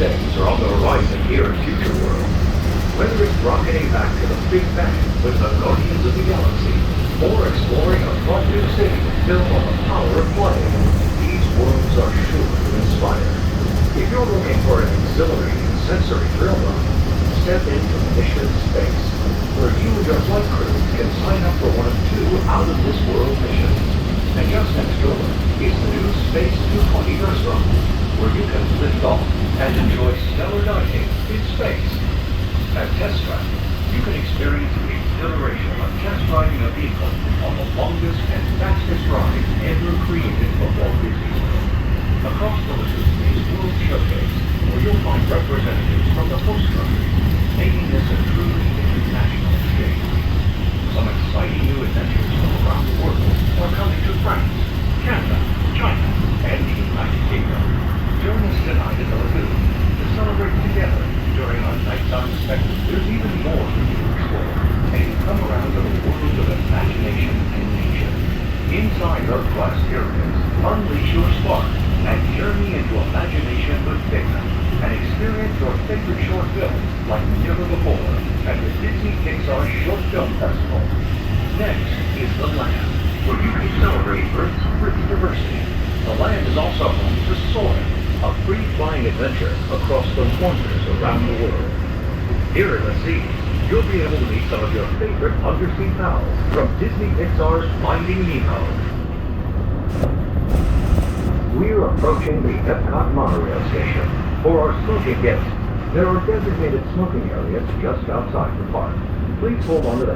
things are on the horizon here at Future World. Whether it's rocketing back to the Big Bang with the Guardians of the Galaxy, or exploring a fun new city built on the power of play, these worlds are sure to inspire. If you're looking for an exhilarating sensory thrill ride, step into Mission Space, where you and your flight crew can sign up for one of 2 out-of-this-world missions. And just next door is the new Space 220 restaurant, where you can lift off and enjoy stellar dining in space. At Test Track, you can experience the exhilaration of test driving a vehicle on the longest and fastest ride ever created for Walt Disney World. Across the lagoon is World Showcase, where you'll find representatives from the host country, making this a truly international exchange. Some exciting new adventures from around the world are coming to France, Canada, China, and the United Kingdom. Join us tonight at the lagoon to celebrate together during our nighttime spectacle. There's even more for you to explore, and you come around to the world of imagination and nature. Inside Earth-class pyramids, unleash your spark and journey into imagination with Figment, and experience your favorite short films like never before at the Disney Pixar Short Film Festival. Next is the Land, where you can celebrate Earth's rich diversity. The Land is also home to Soarin', a free-flying adventure across the wonders around the world. Here in the seas, you'll be able to meet some of your favorite undersea pals from Disney Pixar's Finding Nemo. We're approaching the EPCOT monorail station. For our smoking guests, there are designated smoking areas just outside the park. Please hold on to the